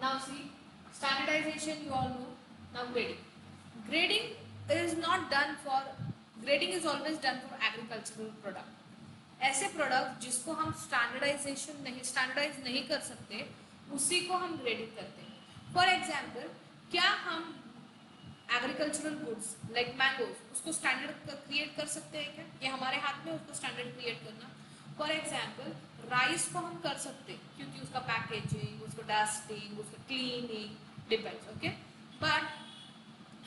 Now see, standardization you all know. Now grading. Grading is not done for, grading is always done for agricultural product. ऐसे product जिसको हम standardise नहीं कर सकते, उसी को हम ग्रेडिंग करते हैं. फॉर एग्जाम्पल, क्या हम एग्रीकल्चरल गुड्स लाइक मैंगोज उसको स्टैंडर्ड क्रिएट कर सकते हैं क्या? ये हमारे हाथ में उसको स्टैंडर्ड क्रिएट करना. फॉर एग्जाम्पल, राइस को हम कर सकते हैं क्योंकि उसका पैकेजिंग, उसको डस्टिंग, उसका क्लीनिंग डिपेंड्स. ओके, बट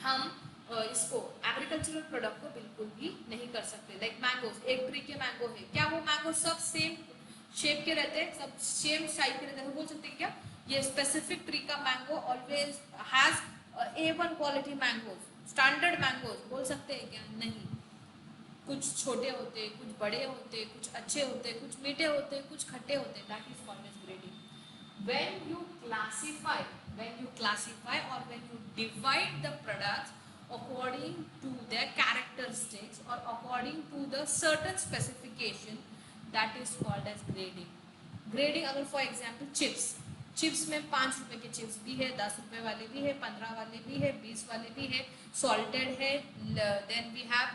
हम इसको एग्रीकल्चरल प्रोडक्ट को बिल्कुल भी नहीं कर सकते. लाइक मैंगोज, एक ट्री के मैंगो है, क्या वो मैंगो सब सेम शेप के रहते हैं, सब सेम साइज के रहते हैं? बोल सकते हैं क्या ये स्पेसिफिक ट्री का mango always has A1 quality mangoes, standard mangoes बोल सकते हैं क्या? नहीं. कुछ छोटे होते, कुछ बड़े होते, कुछ अच्छे होते, कुछ मीठे होते, कुछ खट्टे होते. That is called as grading. when you classify or when you divide the products according to their characteristics or according to the certain specification, that is called as grading. Grading, अगर for example चिप्स में 5 रुपए के chips भी है, 10 रुपए वाले भी है, 15 वाले भी है, 20 वाले भी है, सॉल्टेड है, then we have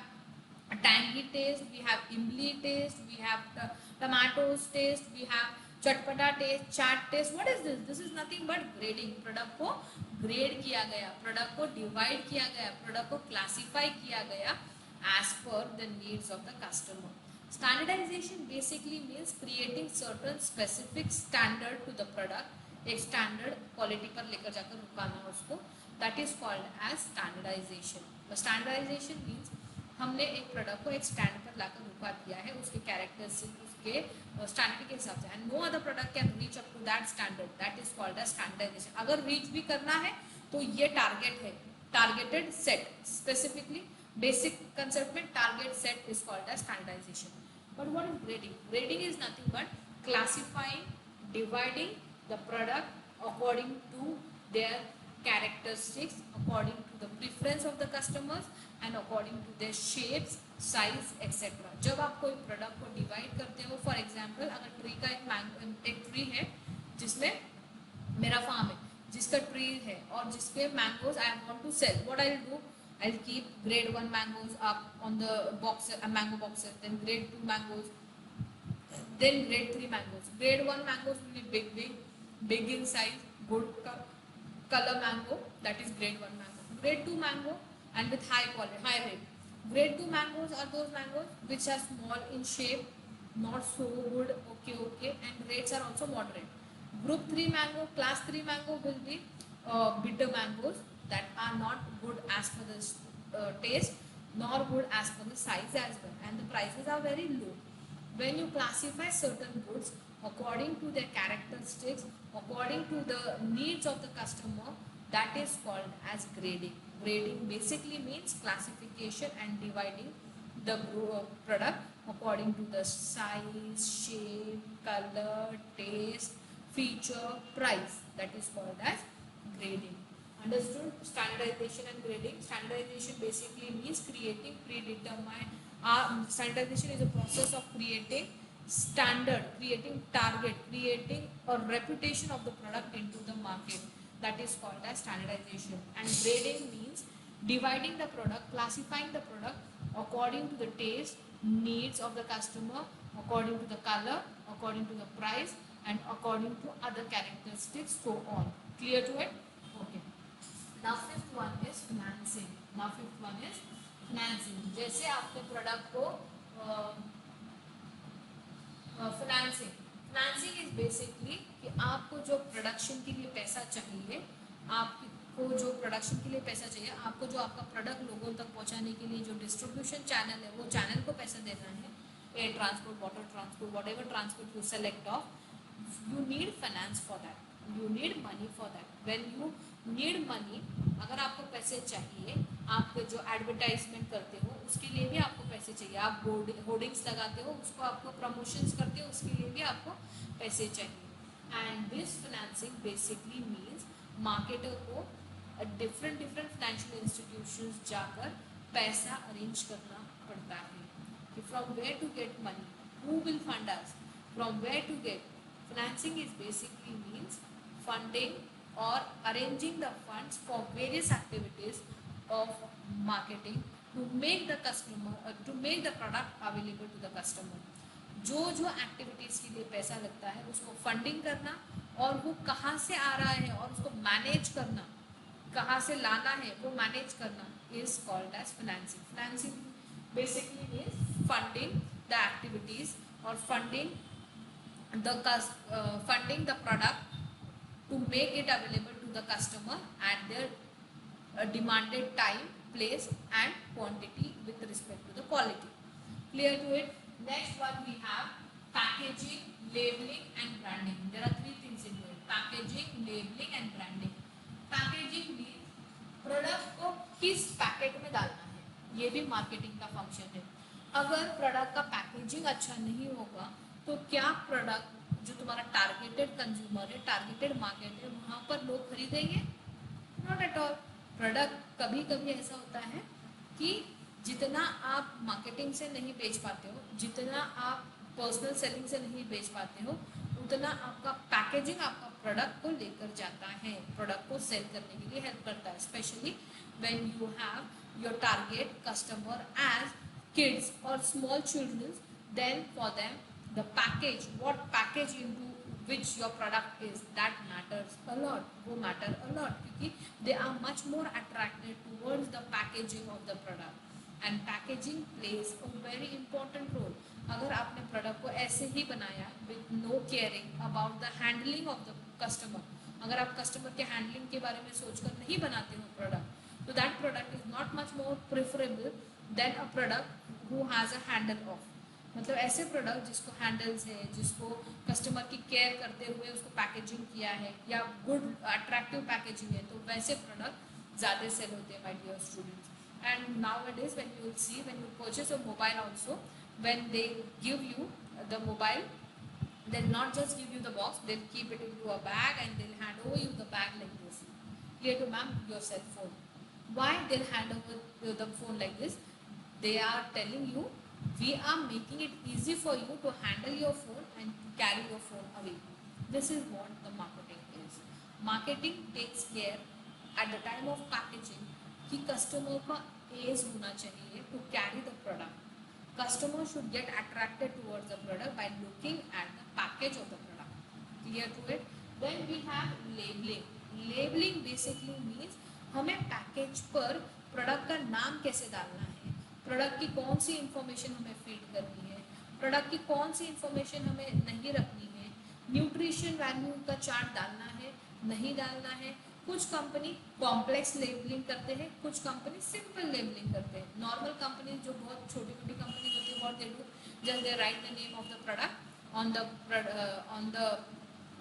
tangy taste, we have imli taste, we have tomatoes taste, we have chatpata taste, chaat taste. What is this? This is nothing but grading. Product को ग्रेड किया गया, प्रोडक्ट को डिवाइड किया गया, प्रोडक्ट को क्लासिफाई किया गया as per the needs of the customer. Standardization basically means creating certain specific standard to the product. एक स्टैंडर्ड क्वालिटी पर लेकर जाकर रुकाना उसको, that is called as standardization. Standardization means हमने एक प्रोडक्ट को एक स्टैंड पर लाकर रुका दिया है उसके कैरेक्टर से, उसके स्टैंडर्ड के हिसाब से, and no other product can reach up to that standard. That is called as standardization. अगर रीच भी करना है तो ये टारगेट है, targeted set. Specifically basic concept में target set is called as standardization. But what is grading? Grading is nothing but classifying, dividing the product according to their characteristics, according to the preference of the customers and according to their shapes, size etc. जब आप कोई product को divide करते हो, for example अगर tree का एक tree है जिसमें मेरा फार्म है, जिसका ट्री है और जिसके mangoes I want to sell, what I will do? I will keep grade 1 mangoes up on the box, mango boxes, then grade 2 mangoes, then grade 3 mangoes. Grade 1 mangoes will be big in size, good color mango, that is grade 1 mango. Grade 2 mango and with high quality, high rate. Grade 2 mangoes are those mangoes which are small in shape, not so good, okay, and rates are also moderate. Group 3 mango, class 3 mango will be bitter mangoes that are not good as per the taste, nor good as per the size as well, and the prices are very low. When you classify certain goods according to their characteristics, according to the needs of the customer, that is called as grading. Grading basically means classification and dividing the product according to the size, shape, color, taste, feature, price. That is called as grading. Understood? Standardization and grading. Standardization basically means creating predetermined. Standardization is a process of creating standard, creating target, creating a reputation of the product into the market. That is called as standardization. And grading means dividing the product, classifying the product according to the taste, needs of the customer, according to the color, according to the price, and according to other characteristics, so on. Clear to it? Okay. Now fifth one is financing. जैसे आपने product को financing is basically कि आपको जो production के लिए पैसा चाहिए, आपको जो प्रोडक्शन के लिए पैसा चाहिए, आपको जो आपका प्रोडक्ट लोगों तक पहुंचाने के लिए जो डिस्ट्रीब्यूशन चैनल है, वो चैनल को पैसा देना है. Air transport, water transport, what ever transport you select of, you need finance for that, you need money for that. When you need money, अगर आपको पैसे चाहिए, आप जो एडवर्टाइजमेंट करते हो उसके लिए भी आपको पैसे चाहिए, आप होर्डिंग्स लगाते हो, उसको आपको प्रमोशंस करते हो, उसके लिए भी आपको पैसे चाहिए. And this financing basically means marketer को डिफरेंट फाइनेंशियल इंस्टीट्यूशंस जाकर पैसा अरेंज करना पड़ता है कि from where to get money, who will fund us, from where to get. Financing is basically means funding or arranging the funds for various activities of marketing to make the product available to the customer. जो जो activities के लिए पैसा लगता है उसको funding करना, और वो कहाँ से आ रहा है और उसको मैनेज करना, कहाँ से लाना है वो मैनेज करना, is called as financing. Financing basically means funding the activities और funding the product to make it available to the customer at their demanded time, place and quantity with respect to the quality. Clear to it? Next one we have packaging, labeling and branding. There are three things in here: packaging, labeling and branding. Packaging means product को किस packet में डालना है, ये भी marketing का function है. अगर प्रोडक्ट का पैकेजिंग अच्छा नहीं होगा तो क्या प्रोडक्ट जो तुम्हारा टारगेटेड कंज्यूमर है, टारगेटेड मार्केट है, वहाँ पर लोग खरीदेंगे? Not at all. प्रोडक्ट कभी कभी ऐसा होता है कि जितना आप मार्केटिंग से नहीं बेच पाते हो, जितना आप पर्सनल सेलिंग से नहीं बेच पाते हो, उतना आपका पैकेजिंग आपका प्रोडक्ट को लेकर जाता है, प्रोडक्ट को सेल करने के लिए हेल्प करता है. Specially when you have your target customer as kids or small children, then for them the package, what package into which your product is, that matters a lot. वो matter a lot क्योंकि they are much more attracted towards the packaging of the product, and packaging plays a very important role. अगर आपने product को ऐसे ही बनाया with no caring about the handling of the customer, अगर आप customer के handling के बारे में सोचकर नहीं बनाते हो प्रोडक्ट, तो that product is not much more preferable than a product who has a handle off. मतलब ऐसे प्रोडक्ट जिसको हैंडल्स है, जिसको कस्टमर की केयर करते हुए उसको पैकेजिंग किया है या गुड अट्रैक्टिव पैकेजिंग है, तो वैसे प्रोडक्ट ज़्यादा सेल होते हैं my dear students. And now it is when you will see, when you purchase a mobile also, when they give you the mobile, they'll not just give you the box, they'll keep it into a bag and they'll hand over you the bag like this. Clear to ma'am? Your cell phone. Why they'll hand over the phone like this? They are telling you, we are making it easy for you to handle your phone and to carry your phone away. This is what the marketing is. Marketing takes care at the time of packaging कि customer का as होना चाहिए to carry the product. Customer should get attracted towards the product by looking at the package of the product. Clear to it? Then we have labeling. Labeling basically means हमें package पर product का नाम कैसे डालना है, product की कौन सी information हमें फीड करनी है, प्रोडक्ट की कौन सी इंफॉर्मेशन हमें नहीं रखनी है, न्यूट्रिशन वैल्यू का चार्ट डालना है नहीं डालना है. कुछ कंपनी कॉम्प्लेक्स लेबलिंग करते हैं, कुछ कंपनी सिंपल लेबलिंग करते हैं. नॉर्मल कंपनी जो बहुत छोटी मोटी कंपनी होती है, what they do, just they right the name of the product on the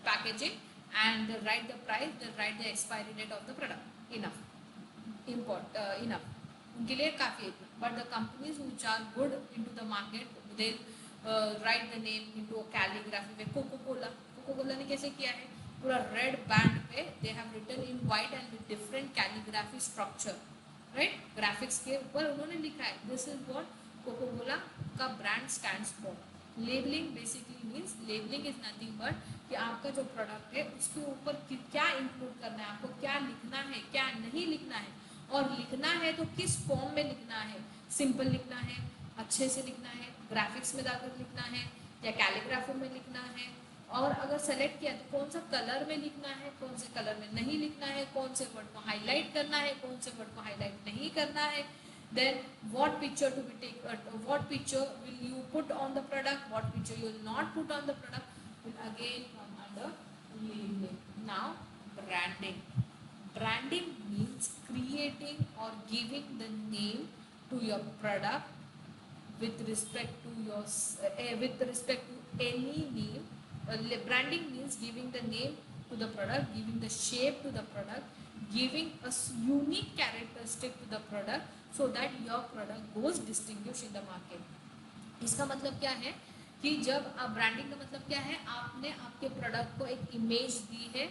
packaging and they write the price, they write the expiry date of the product. Enough. Enough. उनके लिए काफ़ी है. But the companies which are good into the market, they write the name into a calligraphy में. Coca-Cola ने कैसे किया है, पूरा रेड बैंड पे they have written in white and with different calligraphy structure, right? Graphics के ऊपर उन्होंने लिखा है. This is what Coca-Cola का brand stands for. Labelling basically means, labelling is nothing but कि आपका जो प्रोडक्ट है उसके ऊपर क्या इंक्लूड करना है, आपको क्या लिखना है, क्या नहीं लिखना है, और लिखना है तो किस फॉर्म में लिखना है. सिंपल लिखना है, अच्छे से लिखना है, ग्राफिक्स में जाकर लिखना है या कैलीग्राफी में लिखना है, और अगर सेलेक्ट किया तो कौन सा कलर में लिखना है, कौन से कलर में नहीं लिखना है, कौन से वर्ड को हाईलाइट करना है, कौन से वर्ड को हाईलाइट नहीं करना है. Then what picture to be taken, what picture will you put on the product, what picture you will not put on the product, will again come under labeling. Now branding. Branding means creating or giving the name to your product with respect to any name. Branding means giving the name to the product, giving the shape to the product, giving a unique characteristic to the product so that your product goes distinguished in the market. इसका मतलब क्या है कि जब आप branding का मतलब क्या है, आपने आपके प्रोडक्ट को एक इमेज दी है,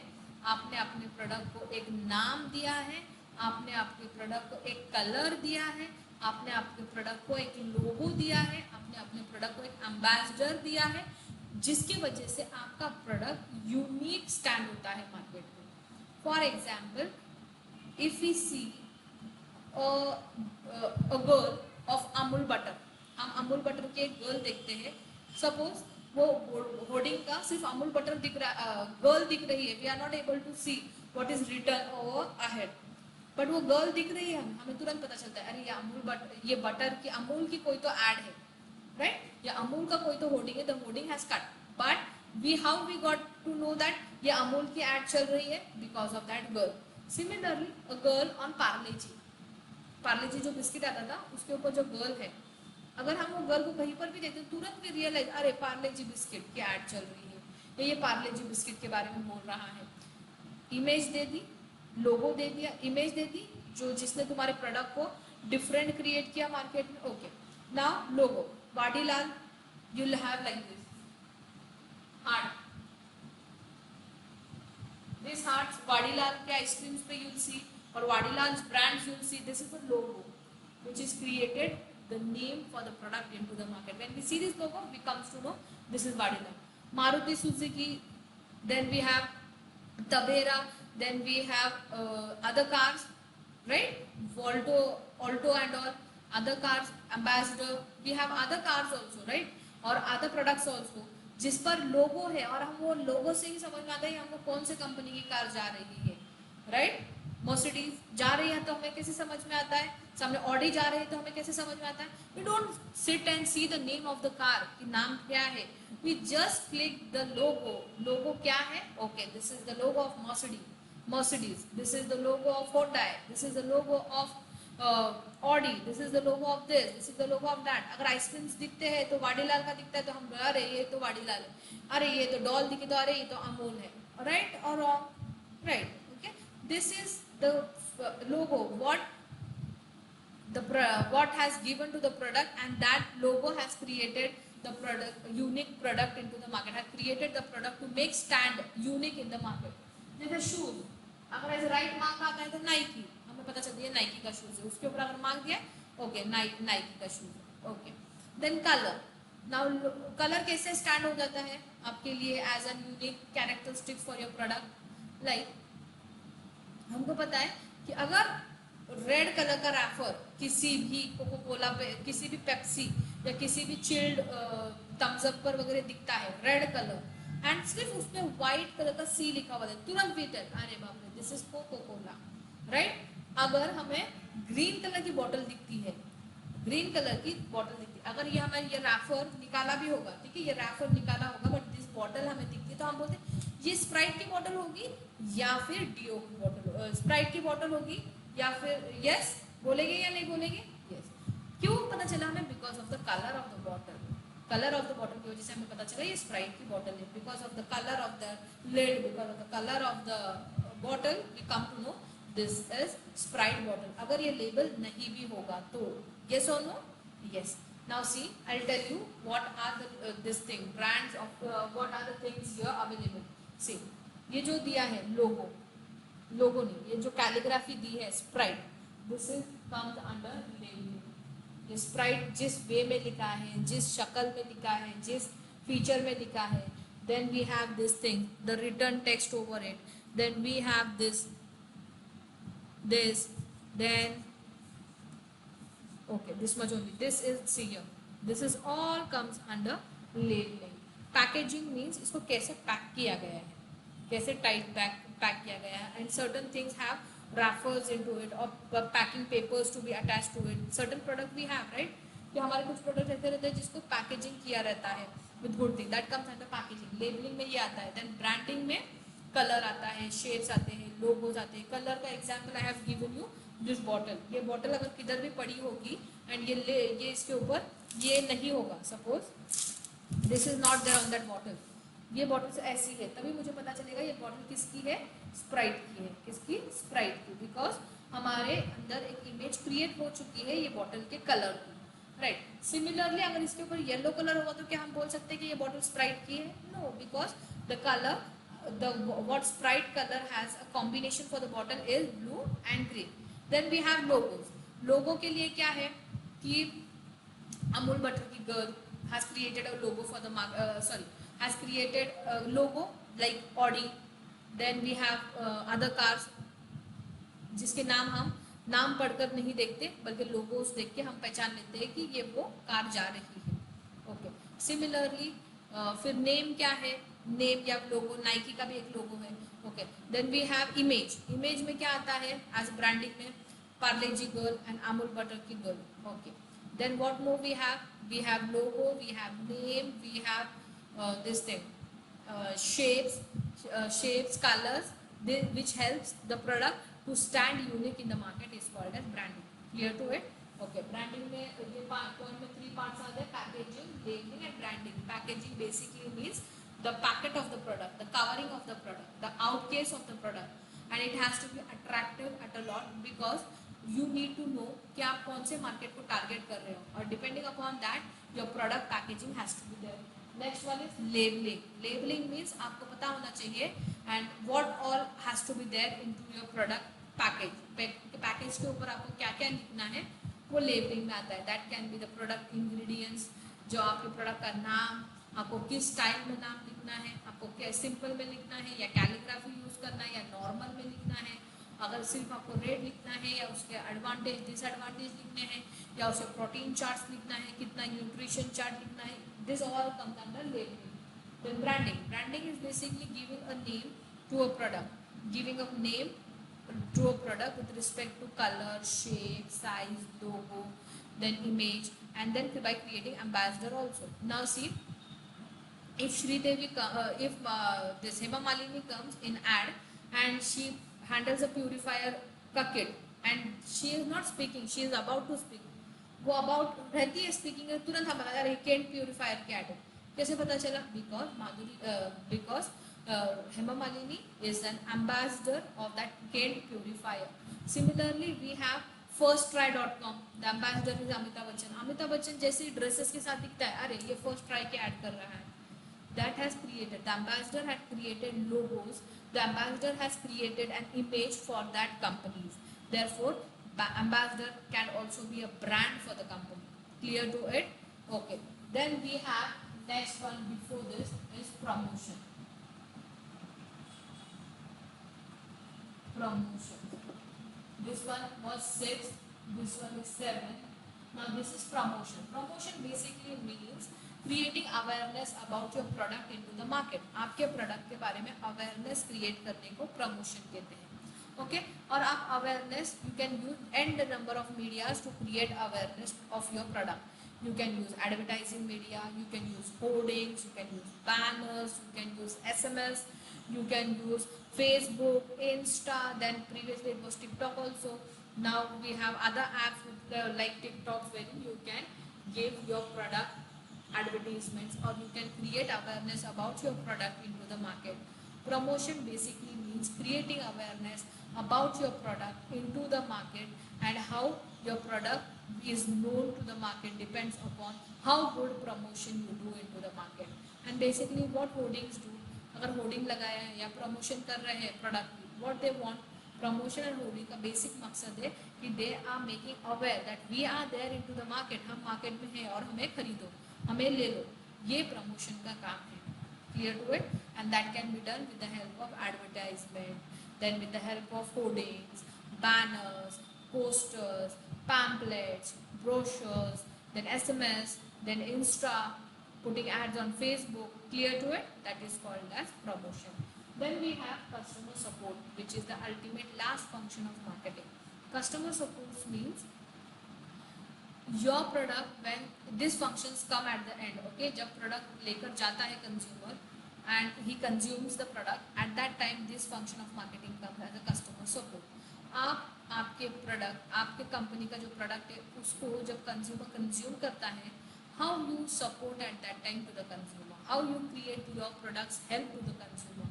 आपने अपने प्रोडक्ट को एक नाम दिया है, आपने आपके प्रोडक्ट को एक कलर दिया है, आपने आपके प्रोडक्ट को एक लोगो दिया है, आपने अपने प्रोडक्ट को एक एम्बेसडर दिया है, जिसकी वजह से आपका प्रोडक्ट यूनिक स्टैंड होता है मार्केट में. For example, if we see a girl of Amul butter, हम अमूल बटर की एक गर्ल देखते हैं. सपोज वो होर्डिंग का सिर्फ अमूल बटर दिख रहा, गर्ल दिख रही है. We are not able to see what is written over ahead, but वो गर्ल दिख रही है, हमें तुरंत पता चलता है अरे ये अमूल बटर, ये बटर की अमूल की कोई तो ऐड है, राइट? या अमूल का कोई तो होर्डिंग है, the hoarding has cut. But we how we got to know that ये अमूल की ऐड चल रही है? Because of that girl. Similarly a girl on Parle-G, Parle-G जो बिस्किट आता था उसके ऊपर जो गर्ल है, अगर हम वो गर्ल को कहीं पर भी देखते हैं तुरंत भी रियलाइज अरे पार्ले-जी बिस्किट की ऐड चल रही है, ये पार्ले-जी बिस्किट के बारे में बोल रहा है. इमेज दे दी, लोगो दे दिया, इमेज दे दी जो जिसने तुम्हारे प्रोडक्ट को डिफरेंट क्रिएट किया मार्केट में. Okay, now logo Vadilal, you will have like this heart, this hearts Vadilal के आइसक्रीम्स पे यू विल सी, और Vadilal brands you will C. This is the logo which is created the name for the product into the market. When we see this logo, we comes to know this is Vadila. Maruti Suzuki, then we have Tavera, then we have other cars, right? Volto, Alto and all other cars, Ambassador. We have other cars also, right? और other products also जिस पर लोगो है, और हम वो लोगो से ही समझ में आता है हमको कौन से कंपनी की कार जा रही है, राइट? मर्सिडीज जा रही है तो हमें कैसे समझ में आता है, सामने ऑडी जा रही है तो हमें कैसे समझ में आता है? We don't sit and see the name of the car कि नाम क्या है, we just click the logo. Logo क्या है? Okay, this is the logo of Mercedes, this is the logo of Honda, this is the logo of Audi, this is the logo of this is the logo of that. अगर ice creams दिखते हैं तो वाडीलाल का दिखता है तो हम अरे ये तो वाडीलाल है, अरे ये तो डॉल दिखे तो अरे ये तो अमूल है, राइट और wrong? Right. Okay, this is the logo, what has given to the product, and that logo has created the product, unique product into the market, has created the product to make stand unique in the market. जैसे shoes, अगर ऐसे right mark आता है तो Nike, हमें पता चलती है नाइकी का शूज है, उसके ऊपर अगर मार्क दिया ओके नाइकी का शूज है. Okay, then colour. Now colour कैसे स्टैंड हो जाता है आपके लिए as a unique characteristic for your product? Like हमको पता है कि अगर रेड कलर का रैफर किसी भी कोको कोला पे, किसी भी पेप्सी या किसी भी चिल्ड थम्स अप पर वगैरह दिखता है रेड कलर, एंड सिर्फ उसमें व्हाइट कलर का सी लिखा हुआ है, तुरंत भी अरे बाप रे this is Coca Cola, right? अगर हमें ग्रीन कलर की बॉटल दिखती है, ग्रीन कलर की बॉटल दिखती है, अगर ये हमें ये रैफर निकाला भी होगा, ठीक है, ये रैफर निकाला होगा, बट दिस बॉटल हमें दिखती है तो हम बोलते हैं ये स्प्राइट की बॉटल होगी या फिर डियो की बॉटल, स्प्राइट की बॉटल होगी या फिर, यस बोलेंगे या नहीं बोलेंगे? यस. क्यों पता चला हमें? Because of the colour of the bottle. Colour of the bottle की वजह से हमें पता चला ये स्प्राइट की बॉटल है. Because of the colour of the lid, because of the colour of the bottle we come to know this is Sprite bottle. अगर ये लेबल नहीं भी होगा तो यस और no? Yes. Now see, I'll tell you what are the this thing brands of what are the things here available. See, ये जो दिया है लोगो, लोगो नहीं, ये जो कैलीग्राफी दी है Sprite, this is comes under labelling. ये स्प्राइट जिस वे में लिखा है, जिस शक्ल में लिखा है, जिस फीचर में लिखा है, then we have this thing, the written text over it, then we have this, then okay, this much only, this is, see here, this is all comes under labeling. Packaging means इसको कैसे pack किया गया है, कैसे tight pack किया गया है, and certain things have wrappers into it or packing papers to be attached to it. Certain product we have, right? कि हमारे कुछ प्रोडक्ट ऐसे रहते हैं जिसको पैकेजिंग किया रहता है with good thing, that comes under packaging. Labeling में ये आता है. Then branding में कलर आता है, शेड्स आते हैं, लोगोज आते हैं. कलर का example I have given you this bottle. ये बॉटल अगर किधर भी पड़ी होगी एंड ये इसके ऊपर ये नहीं होगा, suppose this is not there on that bottle, ये बॉटल से ऐसी है, तभी मुझे पता चलेगा ये बॉटल किसकी है? स्प्राइट की है. किसकी? स्प्राइट की. बिकॉज हमारे अंदर एक इमेज क्रिएट हो चुकी है ये बॉटल के कलर की, राइट? सिमिलरली अगर इसके ऊपर येलो कलर होगा तो क्या हम बोल सकते हैं कि ये बॉटल स्प्राइट की है? No, because the colour, what Sprite color has a combination for the bottle is blue and green. Then we have logos. Logo के लिए क्या है कि अमूल बटर की girl has created a logo for the has created a logo like Audi, then we have other cars जिसके नाम हम नाम पढ़कर नहीं देखते बल्कि लोगोस देख के हम पहचान लेते हैं कि ये वो कार जा रही है। ओके, सिमिलरली फिर नेम क्या है, नेम या लोगो, नाइकी का भी एक लोगो है। Okay, then we have image. Image में क्या आता है एज ब्रांडिंग में, Parle G girl and Amul butter की girl. Okay, then what more we have logo, we have name, we have this thing shapes, colors, which helps the product to stand unique in the market is called as branding. Clear to it? Okay, branding में ये point में 3 parts are there: packaging, labeling and branding. Packaging basically means the packet of the product, the covering of the product, the outcase of the product, and it has to be attractive at a lot because you need to know कि आप कौन से market को target कर रहे हो और depending upon that your product packaging has to be there. Next one is labelling. Labelling means आपको पता होना चाहिए and what all has to be there into your product package. Package के ऊपर आपको क्या क्या लिखना है वो लेबलिंग में आता है। That can be the product ingredients, जो आपके प्रोडक्ट का नाम, आपको किस स्टाइल में नाम लिखना है, आपको क्या सिंपल में लिखना है या कैलीग्राफी यूज करना है या नॉर्मल में लिखना है, अगर सिर्फ आपको रेट लिखना है या उसके एडवांटेज डिसएडवांटेज लिखने हैं या उसे प्रोटीन चार्ट्स लिखना है, कितना न्यूट्रिशन चार्ट लिखना है, this all comes under labelling. Then branding. Branding is basically giving a name to a product, giving a name to a product with respect to color, shape, size, logo, then image, and then by creating ambassador also. Now see, if Sridevi, if this Hema Malini comes in ad and she handles a purifier का kit and she is not speaking, she is about to speak, वो about रहती है speaking है, तुरंत हम बता रहे Kent purifier के ऐड है। कैसे पता चला? Because Hema Malini is an ambassador of that Kent purifier. Similarly we have firsttry.com, the ambassador is Amitabh Bachchan. Amitabh Bachchan जैसे ड्रेसेस के साथ दिखता है, अरे ये फर्स्ट ट्राई के ऐड कर रहा है। That has created, the ambassador had created logos, the ambassador has created an image for that companies. Therefore, ambassador can also be a brand for the company. Clear to it? Okay, then we have next one before this is promotion. This one was 6, this one is 7. Now this is promotion. Promotion basically means creating awareness about your product into the market. आपके product के बारे में awareness create करने को promotion कहते हैं। Okay, और आप awareness you can use and the number of medias to create awareness of your product. You can use advertising media, you can use hoardings, you can use banners, you can use SMS, you can use Facebook, Insta, then previously it was TikTok also. Now we have other apps with, like TikTok, where you can give your product advertisements or you can create awareness about your product into the market. Promotion basically means creating awareness about your product into the market, and how your product is known to the market depends upon how good promotion you do into the market. And basically what hoardings do, अगर hoarding लगाया है या promotion कर रहे हैं product की, what they want, promotion and hoarding का basic मकसद है कि they are making aware that we are there into the market, हम मार्केट में हैं और हमें खरीदो, हमें ले लो। ये प्रमोशन का काम है। Clear to it? And that can be done with the help of advertisement, then with the help of hoardings, banners, posters, pamphlets, brochures, then SMS, then insta, putting ads on Facebook. Clear to it? That is called as promotion. Then we have customer support, which is the ultimate last function of marketing. Customer support means your product, when these functions come at the end, okay, जब product लेकर जाता है consumer and he consumes the product, at that time this function of marketing comes as a customer support. आपके product, आपके company का जो product है उसको जब कंज्यूमर कंज्यूम करता है, how you support at that time to the consumer, how you create your products help to the consumer,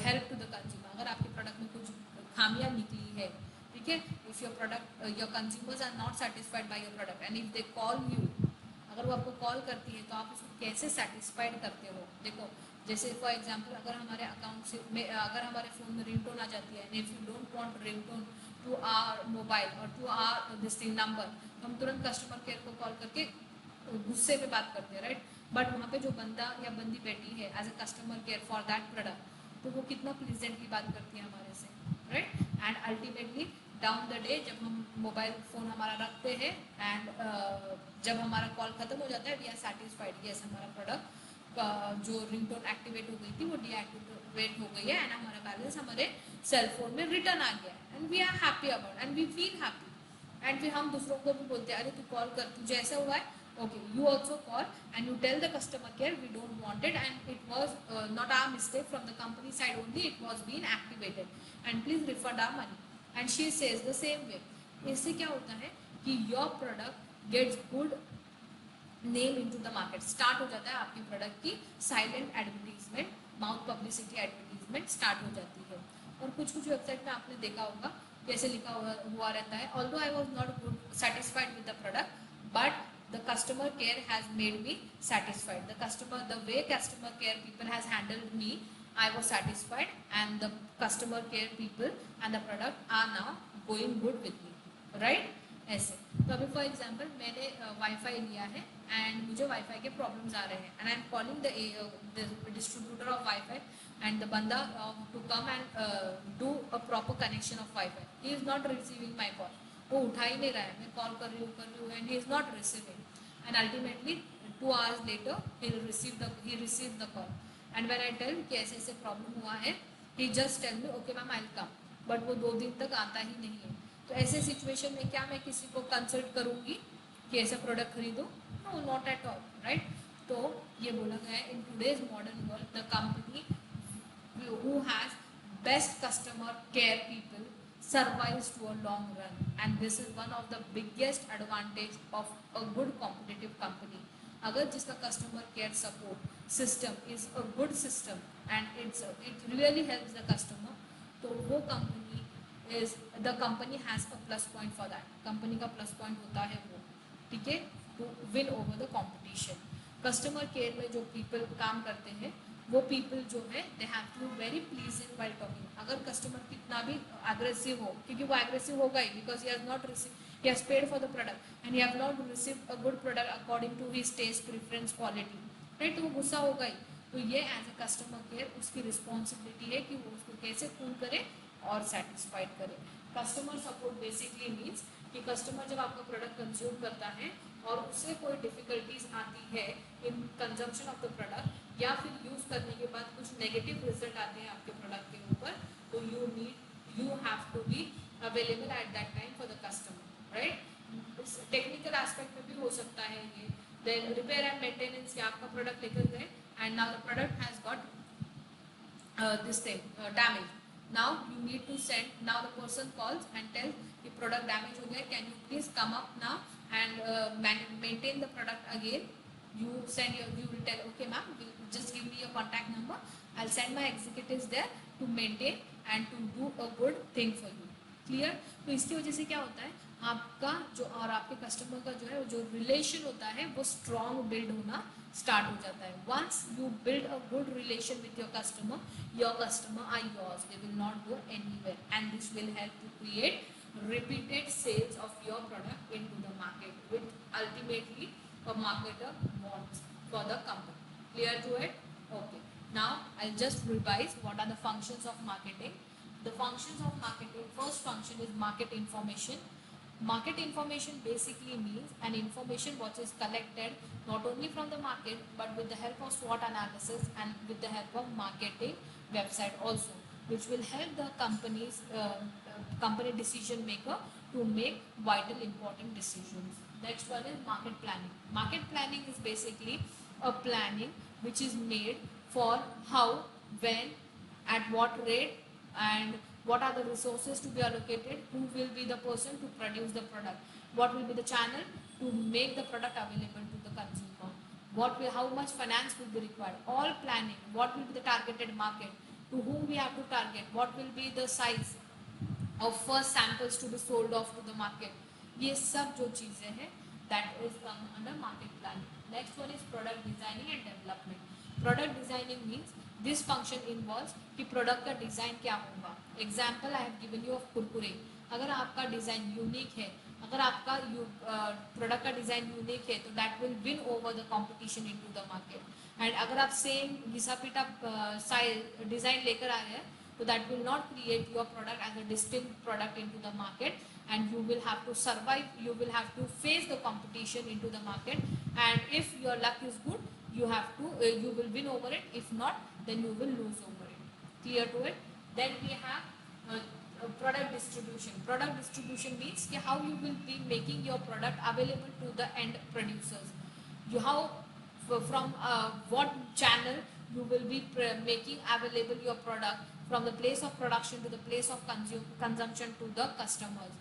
help to the consumer। अगर आपके प्रोडक्ट में कुछ खामियां निकली है, ठीक है, if your product your consumers are not satisfied by your product and if they call you, अगर वो आपको कॉल करती है तो आप उसको कैसे सेटिस्फाइड करते हो। देखो जैसे फॉर एग्जांपल अगर हमारे अकाउंट से में अगर हमारे फ़ोन में रिंगटोन आ जाती है, if you don't want ringtone to our mobile और to our this thing number, तो हम तुरंत कस्टमर केयर को कॉल करके गुस्से में बात करते हैं, राइट। बट वहाँ पे जो बंदा या बंदी बैठी है as a customer care for that product, तो वो कितना प्लीजेंटली बात करती है हमारे से, right. And ultimately down the day जब हम मोबाइल फ़ोन हमारा रखते हैं एंड जब हमारा कॉल ख़त्म हो जाता है, वी आर सेटिस्फाइड कि ऐसा हमारा प्रोडक्ट जो रिंगटोन एक्टिवेट हो गई थी वो डीएक्टिवेट हो गई है एंड हमारा बैलेंस हमारे सेल फोन में रिटर्न आ गया है and we are happy about and we feel happy. And फिर हम दूसरों को भी बोलते हैं अरे तू कॉल कर, तुझे ऐसा हुआ है, okay, you also call and you tell the customer care we don't want it and it was not our mistake from the company side only, it was being activated and please refund our money and she says the same way। इससे क्या होता है कि your product gets good name into the market, start हो जाता है आपके product की silent advertisement, mouth publicity advertisement start हो जाती है। और कुछ कुछ वेबसाइट में आपने देखा होगा कैसे लिखा हुआ रहता है, although I was not good satisfied with the product but the customer care has made me satisfied, the way customer care people has handled me, I was satisfied and the customer care people and the product are now going good with me, right। ऐसे तो अभी for example मैंने wifi लिया है and मुझे wifi के problems आ रहे हैं and I am calling the distributor of wifi and the बंदा to come and do a proper connection of wifi, he is not receiving my call, वो उठा ही नहीं रहा है, मैं कॉल कर रही हूँ and he is not receiving and ultimately 2 hours later he received the call and when I tell कि ऐसे ऐसे प्रॉब्लम हुआ है, he just tell me okay ma'am I'll come, but वो 2 दिन तक आता ही नहीं है। तो ऐसे सिचुएशन में क्या मैं किसी को कंसल्ट करूँगी कि ऐसा प्रोडक्ट खरीदो? No, not at all, right. तो ये बोला गया है in today's modern world the company who has best customer care people survives to a long run and this is one of the biggest advantage of a good competitive company। अगर जिसका customer care support system is a good system and it really helps the customer, तो वो company has a plus point for that, company का plus point होता है वो, ठीक है, to win over the competition. Customer care में जो पीपल काम करते हैं वो पीपल जो है they have to very pleasant while talking. अगर कस्टमर कितना भी एग्रेसिव हो, क्योंकि वो एग्रेसिव होगा ही because he has not receive, he has paid for the product and he have not received a good product according to his taste preference quality, right, तो वो गुस्सा होगा ही। तो ये एज ए कस्टमर केयर उसकी responsibility है कि वो उसको कैसे कूल करे और सेटिस्फाइड करे। कस्टमर सपोर्ट बेसिकली मीन्स कि कस्टमर जब आपका प्रोडक्ट कंज्यूम करता है और उससे कोई डिफिकल्टीज आती है in consumption of the product या फिर यूज़ करने के बाद कुछ नेगेटिव रिजल्ट आते हैं आपके प्रोडक्ट के ऊपर, तो you have to be available at that time for the customer, right. Technical aspect में भी हो सकता है ये, देन रिपेयर एंड मेंटेनेंस कि आपका प्रोडक्ट लेकर गए and now the product has got this thing damage, now you need to send, now the person calls and tell कि प्रोडक्ट डैमेज हो गया, can you please come up now and maintain the product again. You send your, you will tell okay ma'am just give me your contact number, I'll send my executives there to maintain and to do a good thing for you, clear। तो इसकी वजह से क्या होता है आपका जो और आपके कस्टमर का जो है जो रिलेशन होता है वो स्ट्रॉन्ग बिल्ड होना स्टार्ट हो जाता है। Once you build a good relation with your customer are yours, they will not go anywhere and this will help to create repeated sales of your product into the market which ultimately a marketer wants for the company, clear to it, okay। Now I'll just revise what are the functions of marketing। The functions of marketing, first function is market information। Market information basically means an information what is collected not only from the market but with the help of SWOT analysis and with the help of marketing website also, which will help the company decision maker to make vital important decisions। Next one is market planning। Market planning is basically a planning which is made for how, when, at what rate and what are the resources to be allocated, who will be the person to produce the product, what will be the channel to make the product available to the consumer, how much finance will be required, all planning, what will be the targeted market, to whom we have to target, what will be the size of first samples to be sold off to the market, ये सब जो चीज़ें हैं that is come under market planning। Next one is product designing and development। Product designing means this function involves कि product का design क्या होगा। Example I have given you of Kurkure, अगर आपका डिज़ाइन यूनिक है, अगर आपका प्रोडक्ट का डिज़ाइन यूनिक है तो that will win over the competition into the market. And अगर आप सेम घिसा पिटा साइज डिज़ाइन लेकर आ रहे हैं, तो that will not create your product as a distinct product into the market, and you will have to survive, you will have to face the competition into the market, and if your luck is good, you have to you will win over it, if not then you will lose over it. Clear to it? Then we have product distribution. Product distribution means how you will be making your product available to the end producers. You how from what channel you will be making available your product, from the place of production to the place of consumption to the customers.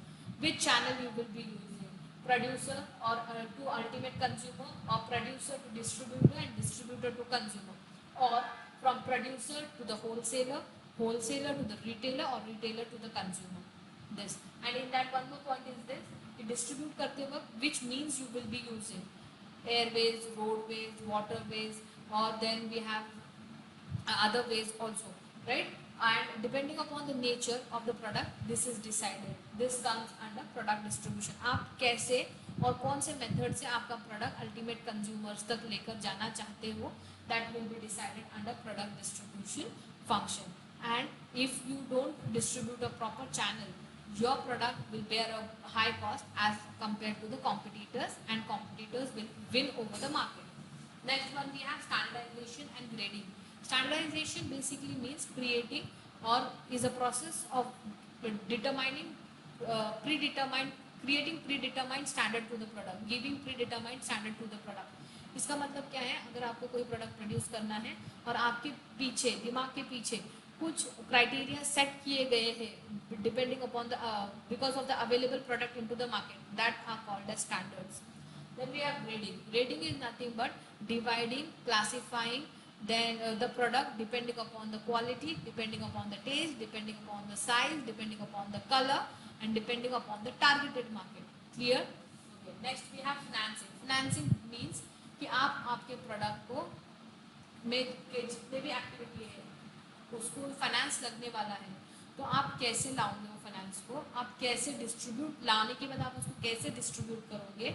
Which channel you will be using, producer or to ultimate consumer, or producer to distributor and distributor to consumer, or from producer to the wholesaler, wholesaler to the retailer, or retailer to the consumer. This, and in that one more point is this, कि distribute करते वक्त which means you will be using, airways, roadways, waterways, or then we have other ways also, right? And depending upon the nature of the product, this is decided. This comes under product distribution. आप कैसे और कौन से method से आपका product ultimate consumers तक लेकर जाना चाहते हो, that will be decided under product distribution function. And if you don't distribute a proper channel, your product will bear a high cost as compared to the competitors, and competitors will win over the market. Next one, we have standardization and grading. Standardization basically means creating, or is a process of determining predetermined, creating predetermined standard to the product, giving predetermined standard to the product. इसका मतलब क्या है, अगर आपको कोई product produce करना है और आपके पीछे, दिमाग के पीछे कुछ क्राइटेरिया सेट किए गए हैं depending upon the because of the available product into the market, that are called as standards. Then we have grading. Grading is nothing but dividing, classifying then the product depending upon the quality, depending upon the taste, depending upon the size, depending upon the color, and depending upon the targeted market. Clear? Okay. Next we have financing. Financing means कि आप आपके product को में के जितने भी activity है उसको फाइनेंस लगने वाला है, तो आप कैसे लाओगे वो फाइनेंस को, आप कैसे डिस्ट्रीब्यूट, लाने के बाद आप उसको कैसे डिस्ट्रीब्यूट करोगे,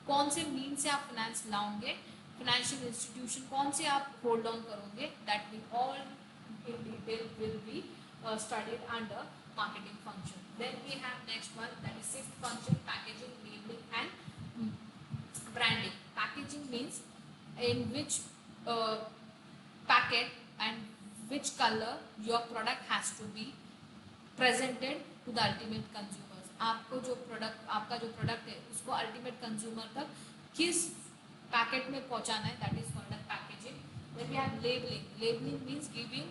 कौन से मीन से आप फाइनेंस लाओगे, फाइनेंशियल इंस्टीट्यूशन कौन से आप होल्ड ऑन करोगे, that will all in detail will be studied under marketing function. Then we have next one, that is sixth function, packaging, labeling and branding. Packaging means in which packet and which color your product has to be presented to the ultimate consumers. आपको जो product, आपका जो product है उसको ultimate consumer तक किस packet में पहुंचाना है, that is called as packaging. Then we have labeling. Labeling means giving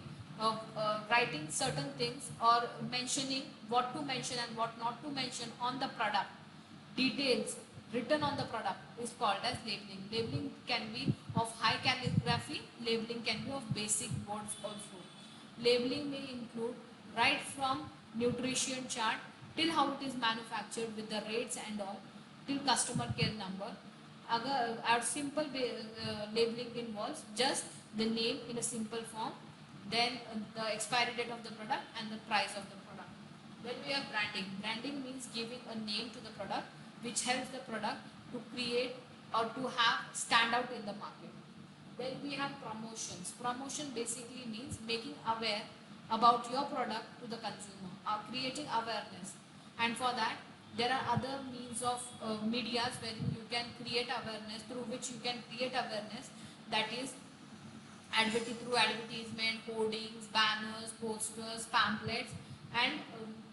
writing certain things or mentioning what to mention and what not to mention on the product. Details written on the product is called as labeling. Labeling can be of high calligraphy. Labeling can be of basic words also. Labeling may include right from nutrition chart till how it is manufactured with the rates and all, till customer care number. अगर our simple labeling involves just the name in a simple form, then the expiry date of the product and the price of the product. Then we have branding. Branding means giving a name to the product which helps the product to create or to have stand out in the market. Then we have promotions. Promotion basically means making aware about your product to the consumer, or creating awareness. And for that there are other means of medias where you can create awareness, through which you can create awareness, that is through advertisement, hoardings, banners, posters, pamphlets, and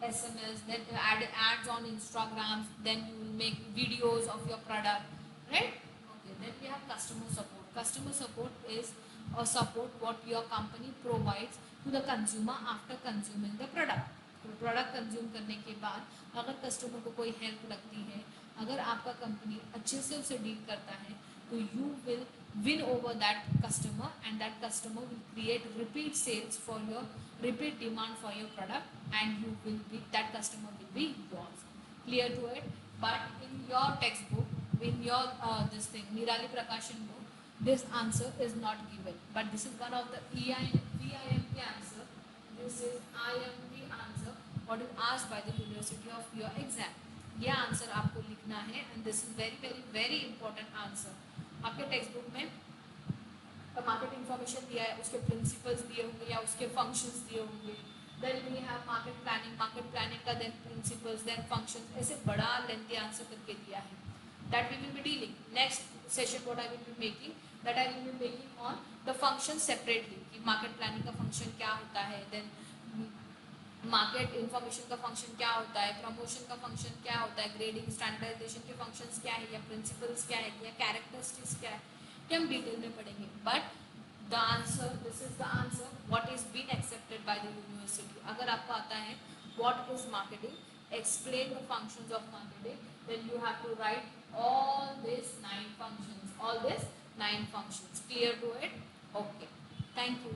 SMS. Then ads on Instagram. Then you will make videos of your product, right? Okay. Then we have customer support. Customer support is a support what your company provides to the consumer after consuming the product. तो product consume करने के बाद अगर customer को कोई help लगती है, अगर आपका कंपनी अच्छे से उसे डील करता है, तो you will win over that customer, and that customer will create repeat sales for your repeat demand for your product, and you will be, that customer will be yours. Clear to it? But in your textbook, in your this thing Nirali Prakashan book, this answer is not given, but this is one of the EIMP answer. This is IMP answer what is asked by the University of your exam. ये answer आपको लिखना है, and this is very very very important answer. आपके text book में market information दिया है, उसके principles दिए होंगे या उसके फंक्शंस दिए होंगे. Then we have market planning का देन प्रिंसिपल्स देन फंक्शंस, ऐसे बड़ा लेंथी आंसर करके दिया है. That we will be dealing next session. What I will be making, that I will be making on the function separately, कि market planning का function क्या होता है, देन मार्केट इन्फॉर्मेशन का फंक्शन क्या होता है, प्रमोशन का फंक्शन क्या होता है, ग्रेडिंग स्टैंडर्डाइजेशन के फंक्शंस क्या है, या प्रिंसिपल्स क्या है, या कैरेक्टरिस्टिक्स क्या है, ये हम डिटेल में पढ़ेंगे. But the answer, this is the answer what is been accepted by the university. अगर आपको आता है what is marketing, explain the functions of marketing, then you have to write all these 9 functions, all these 9 functions. Clear to it? Okay, thank you.